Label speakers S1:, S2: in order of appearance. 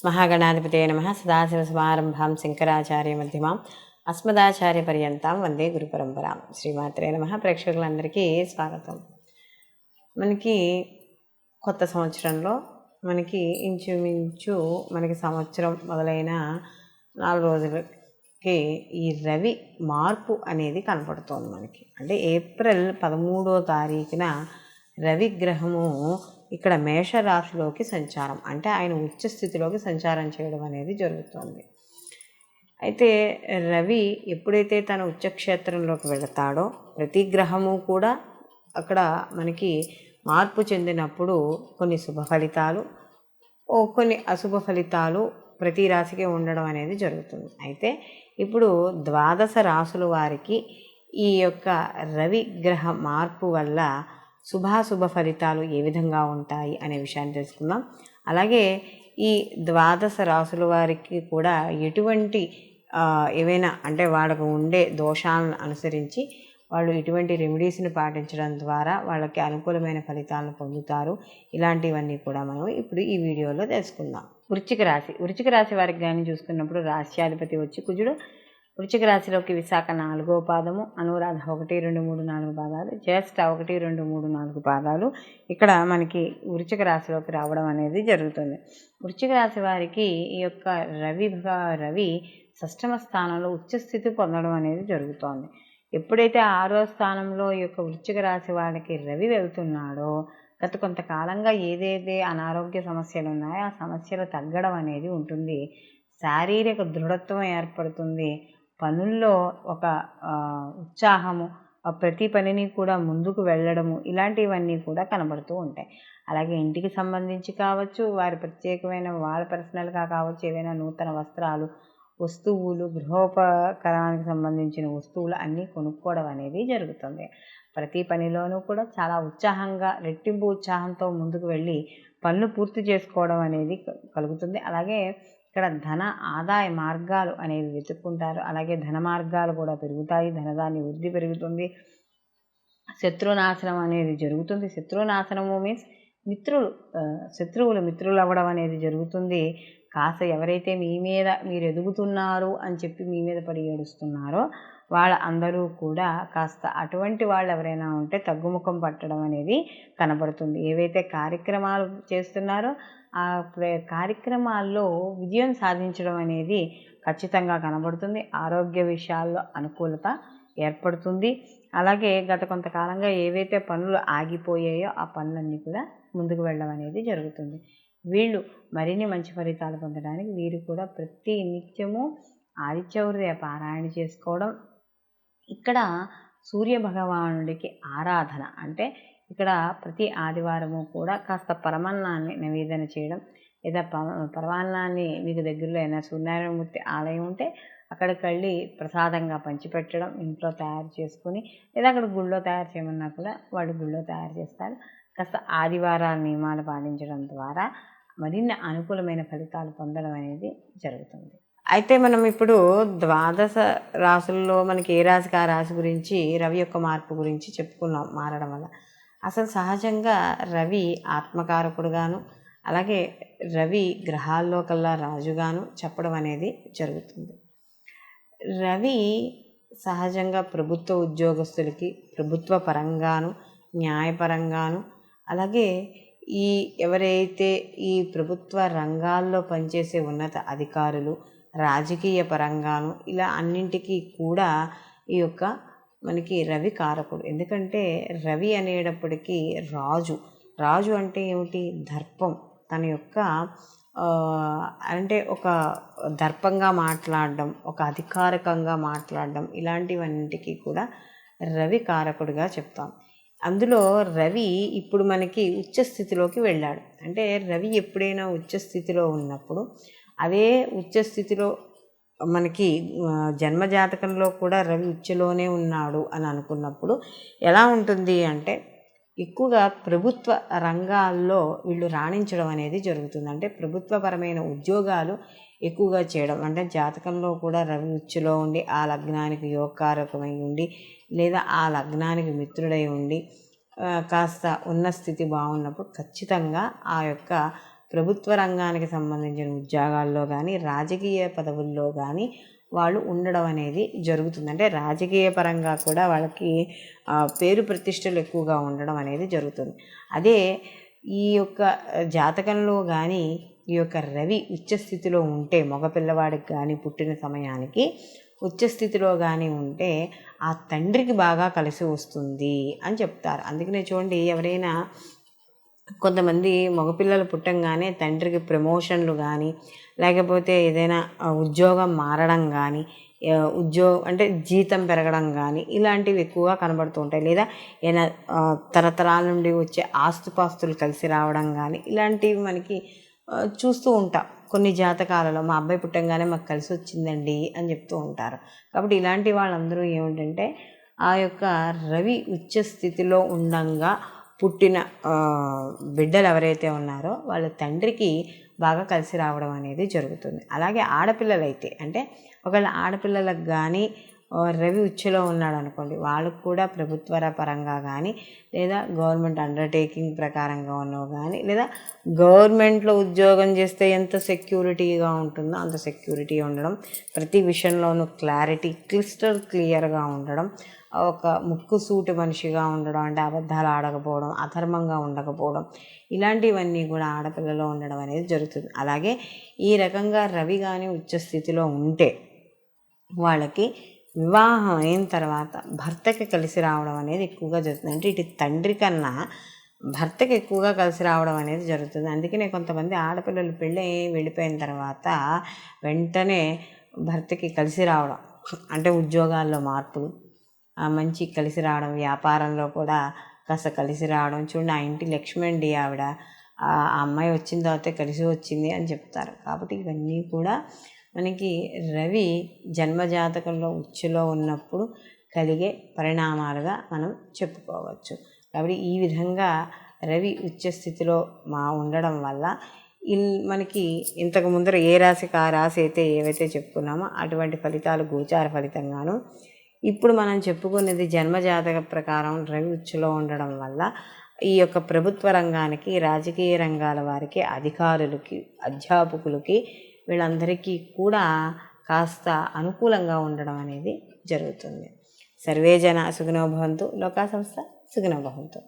S1: మహాగణాధిపతయ నమః. సదాశివసమారంభాం శంకరాచార్యమధ్యమాం అస్మదాచార్యపర్యంతం వందే గురుపరంపరాం. శ్రీమాత్రే నమః. ప్రేక్షకులందరికీ స్వాగతం. మనకి కొత్త సంవత్సరంలో మనకి ఇంచుమించు సంవత్సరం మొదలైన 4 రోజులకి ఈ రవి మార్పు అనేది కనపడుతోంది మనకి. అంటే ఏప్రిల్ 13వ తారీఖున రవి గ్రహము ఇక్కడ మేషరాశిలోకి సంచారం, అంటే ఆయన ఉచ్చ స్థితిలోకి సంచారం చేయడం అనేది జరుగుతుంది. అయితే రవి ఎప్పుడైతే తన ఉచ్చక్షేత్రంలోకి వెళతాడో ప్రతి గ్రహము కూడా అక్కడ మనకి మార్పు చెందినప్పుడు కొన్ని శుభ ఫలితాలు, కొన్ని అశుభ ఫలితాలు ప్రతి రాశికి ఉండడం అనేది జరుగుతుంది. అయితే ఇప్పుడు 12 రాశుల వారికి ఈ యొక్క రవి గ్రహ మార్పు వల్ల శుభాశుభ ఫలితాలు ఏ విధంగా ఉంటాయి అనే విషయాన్ని తెలుసుకుందాం. అలాగే ఈ 12 రాశుల వారికి కూడా ఎటువంటి ఏవైనా అంటే వాళ్ళకు ఉండే దోషాలను అనుసరించి వాళ్ళు ఇటువంటి రెమెడీస్ని పాటించడం ద్వారా వాళ్ళకి అనుకూలమైన ఫలితాలను పొందుతారు. ఇలాంటివన్నీ కూడా మనం ఇప్పుడు ఈ వీడియోలో తెలుసుకుందాం. వృశ్చిక రాశి వారికి కానీ చూసుకున్నప్పుడు రాశ్యాధిపతి వచ్చి కుజుడు. వృశ్చిక రాశిలోకి విశాఖ 4వ పాదము, అనురాధ 1, 2, 3, 4 పాదాలు, జ్యేష్ఠ 1, 2, 3, 4 పాదాలు ఇక్కడ మనకి వృశ్చిక రాశిలోకి రావడం అనేది జరుగుతుంది. వృశ్చిక రాశి వారికి ఈ యొక్క రవి 6వ స్థానంలో ఉచ్చస్థితి పొందడం అనేది జరుగుతోంది. ఎప్పుడైతే 6వ స్థానంలో ఈ యొక్క వృశ్చిక రాశి వారికి రవి వెళ్తున్నాడో గత కొంతకాలంగా ఏదైతే అనారోగ్య సమస్యలు ఉన్నాయో ఆ సమస్యలు తగ్గడం అనేది ఉంటుంది. శారీరక దృఢత్వం ఏర్పడుతుంది. పనుల్లో ఒక ఉత్సాహము, ప్రతి పనిని కూడా ముందుకు వెళ్ళడము, ఇలాంటివన్నీ కూడా కనబడుతూ ఉంటాయి. అలాగే ఇంటికి సంబంధించి కావచ్చు, వారి ప్రత్యేకమైన వాళ్ళ పర్సనల్గా కావచ్చు, ఏవైనా నూతన వస్త్రాలు, వస్తువులు, గృహోపకరణానికి సంబంధించిన వస్తువులు అన్నీ కొనుక్కోవడం అనేది జరుగుతుంది. ప్రతి పనిలోనూ కూడా చాలా ఉత్సాహంగా, రెట్టింపు ఉత్సాహంతో ముందుకు వెళ్ళి పనులు పూర్తి చేసుకోవడం అనేది కలుగుతుంది. అలాగే ఇక్కడ ధన ఆదాయ మార్గాలు అనేవి వెతుక్కుంటారు. అలాగే ధన మార్గాలు కూడా పెరుగుతాయి. ధనదాన్ని వృద్ధి పెరుగుతుంది. శత్రునాశనం అనేది జరుగుతుంది. శత్రునాశనము మీన్స్ శత్రువులు మిత్రులు అవ్వడం అనేది జరుగుతుంది. కాస్త ఎవరైతే మీ మీద మీరు ఎదుగుతున్నారు అని చెప్పి మీ మీద పడి ఏడుస్తున్నారో వాళ్ళ అందరూ కూడా కాస్త అటువంటి వాళ్ళు ఎవరైనా ఉంటే తగ్గుముఖం పట్టడం అనేది కనబడుతుంది. ఏవైతే కార్యక్రమాలు చేస్తున్నారో ఆ కార్యక్రమాల్లో విజయం సాధించడం అనేది ఖచ్చితంగా కనబడుతుంది. ఆరోగ్య విషయాల్లో అనుకూలత ఏర్పడుతుంది. అలాగే గత కొంతకాలంగా ఏవైతే పనులు ఆగిపోయాయో ఆ పనులన్నీ కూడా ముందుకు వెళ్ళడం అనేది జరుగుతుంది. వీళ్ళు మరిన్ని మంచి ఫలితాలు పొందడానికి వీరు కూడా ప్రతి నిత్యము ఆదిత్య హృదయ పారాయణ చేసుకోవడం, ఇక్కడ సూర్య భగవానుడికి ఆరాధన, అంటే ఇక్కడ ప్రతి ఆదివారము కూడా కాస్త పరమాన్నాన్ని నివేదన చేయడం, లేదా పరమాన్నాన్ని మీకు దగ్గరలో అయినా సూర్యనారాయణమూర్తి ఆలయం ఉంటే అక్కడికి వెళ్ళి ప్రసాదంగా పంచిపెట్టడం, ఇంట్లో తయారు చేసుకుని, లేదా అక్కడ గుళ్ళో తయారు చేయమన్నా కూడా వాళ్ళు గుళ్ళో తయారు చేస్తారు. కాస్త ఆదివారాల నియమాలు పాటించడం ద్వారా మరిన్ని అనుకూలమైన ఫలితాలు పొందడం అనేది జరుగుతుంది. అయితే మనం ఇప్పుడు 12 రాశుల్లో మనకి ఏ రాశికి ఆ రాశి గురించి రవి యొక్క మార్పు గురించి చెప్పుకున్నాం. మారడం వల్ల అసలు సహజంగా రవి ఆత్మకారకుడుగాను, అలాగే రవి గ్రహాల్లో కల్లా రాజుగాను చెప్పడం అనేది జరుగుతుంది. రవి సహజంగా ప్రభుత్వ ఉద్యోగస్తులకి ప్రభుత్వ పరంగాను, న్యాయపరంగాను, అలాగే ఎవరైతే ఈ ప్రభుత్వ రంగాల్లో పనిచేసే ఉన్నత అధికారులు, రాజకీయ పరంగాను, ఇలా అన్నింటికీ కూడా ఈ యొక్క మనకి రవి కారకుడు. ఎందుకంటే రవి అనేటప్పటికీ రాజు అంటే ఏమిటి? దర్పం. తన యొక్క అంటే ఒక దర్పంగా మాట్లాడడం, ఒక అధికారికంగా మాట్లాడడం, ఇలాంటివన్నింటికి కూడా రవి కారకుడిగా చెప్తాం. అందులో రవి ఇప్పుడు మనకి ఉచ్చస్థితిలోకి వెళ్ళాడు. అంటే రవి ఎప్పుడైనా ఉచ్చస్థితిలో ఉన్నప్పుడు అదే ఉచ్చస్థితిలో మనకి జన్మజాతకంలో కూడా రవి ఉచ్చలోనే ఉన్నాడు అని అనుకున్నప్పుడు ఎలా ఉంటుంది అంటే ఎక్కువగా ప్రభుత్వ రంగాల్లో వీళ్ళు రాణించడం అనేది జరుగుతుంది. అంటే ప్రభుత్వపరమైన ఉద్యోగాలు ఎక్కువగా చేయడం, అంటే జాతకంలో కూడా రవి ఉచ్చులో ఉండి ఆ లగ్నానికి యోగకారకమై ఉండి, లేదా ఆ లగ్నానికి మిత్రుడై ఉండి కాస్త ఉన్న స్థితి బాగున్నప్పుడు ఖచ్చితంగా ఆ యొక్క ప్రభుత్వ రంగానికి సంబంధించిన ఉద్యోగాల్లో కానీ రాజకీయ పదవుల్లో కానీ వాళ్ళు ఉండడం అనేది జరుగుతుంది. అంటే రాజకీయ పరంగా కూడా వాళ్ళకి పేరు ప్రతిష్టలు ఎక్కువగా ఉండడం అనేది జరుగుతుంది. అదే ఈ యొక్క జాతకంలో కానీ ఈ యొక్క రవి ఉచ్చస్థితిలో ఉంటే మగపిల్లవాడికి కానీ పుట్టిన సమయానికి ఉచ్చస్థితిలో కానీ ఉంటే ఆ తండ్రికి బాగా కలిసి వస్తుంది అని చెప్తారు. అందుకనే చూడండి, ఎవరైనా కొంతమంది మగపిల్లలు పుట్టంగానే తండ్రికి ప్రమోషన్లు కానీ లేకపోతే ఏదైనా ఉద్యోగం మారడం కానీ అంటే జీతం పెరగడం కానీ ఇలాంటివి ఎక్కువగా కనబడుతూ ఉంటాయి. లేదా ఏదైనా తరతరాల నుండి వచ్చే ఆస్తుపాస్తులు కలిసి రావడం కానీ ఇలాంటివి మనకి చూస్తూ ఉంటాం. కొన్ని జాతకాలలో మా అబ్బాయి పుట్టంగానే మాకు కలిసి వచ్చిందండి అని చెప్తూ ఉంటారు. కాబట్టి ఇలాంటి వాళ్ళందరూ ఏమిటంటే ఆ యొక్క రవి ఉచ్చ స్థితిలో ఉండంగా పుట్టిన బిడ్డలు ఎవరైతే ఉన్నారో వాళ్ళ తండ్రికి బాగా కలిసి రావడం అనేది జరుగుతుంది. అలాగే ఆడపిల్లలైతే, అంటే ఒకవేళ ఆడపిల్లలకు కానీ రవి ఉచ్చలో ఉన్నాడు అనుకోండి, వాళ్ళకు కూడా ప్రభుత్వ పరంగా కానీ లేదా గవర్నమెంట్ అండర్టేకింగ్ ప్రకారంగా ఉన్నవి కానీ లేదా గవర్నమెంట్లో ఉద్యోగం చేస్తే ఎంత సెక్యూరిటీగా ఉంటుందో అంత సెక్యూరిటీ ఉండడం, ప్రతి విషయంలోనూ క్లారిటీ క్లియర్గా ఉండడం, ఒక ముక్కు సూటి మనిషిగా ఉండడం, అంటే అబద్ధాలు ఆడకపోవడం, అధర్మంగా ఉండకపోవడం, ఇలాంటివన్నీ కూడా ఆడపిల్లలో ఉండడం అనేది జరుగుతుంది. అలాగే ఈ రకంగా రవి కానీ ఉచ్చస్థితిలో ఉంటే వాళ్ళకి వివాహం అయిన తర్వాత భర్తకి కలిసి రావడం అనేది ఎక్కువగా జరుగుతుంది. అంటే ఇటు తండ్రి కన్నా భర్తకి ఎక్కువగా కలిసి రావడం అనేది జరుగుతుంది. అందుకనే కొంతమంది ఆడపిల్లలు పెళ్ళి వెళ్ళిపోయిన తర్వాత వెంటనే భర్తకి కలిసి రావడం, అంటే ఉద్యోగాల్లో మార్పులు, మంచి కలిసి రావడం, వ్యాపారంలో కూడా కాస్త కలిసి రావడం. చూడండి, ఆ ఇంటి లక్ష్మి అండి ఆవిడ, ఆ అమ్మాయి వచ్చిన తర్వాతే కలిసి వచ్చింది అని చెప్తారు. కాబట్టి ఇవన్నీ కూడా మనకి రవి జన్మజాతకంలో ఉచ్చులో ఉన్నప్పుడు కలిగే పరిణామాలుగా మనం చెప్పుకోవచ్చు. కాబట్టి ఈ విధంగా రవి ఉచ్చస్థితిలో ఉండడం వల్ల మనకి ఇంతకు ముందర ఏ రాశికి ఆ రాశి అయితే ఏవైతే చెప్పుకున్నామో అటువంటి ఫలితాలు గోచార ఫలితంగాను, ఇప్పుడు మనం చెప్పుకునేది జన్మజాతక ప్రకారం రవి ఉచ్చులో ఉండడం వల్ల ఈ యొక్క ప్రభుత్వ రంగానికి, రాజకీయ రంగాల వారికి, అధికారులకి, అధ్యాపకులకి, వీళ్ళందరికీ కూడా కాస్త అనుకూలంగా ఉండడం అనేది జరుగుతుంది. సర్వే జన సుఖినో భవంతు, లోకా సంస్థ సుఖినో భవంతు.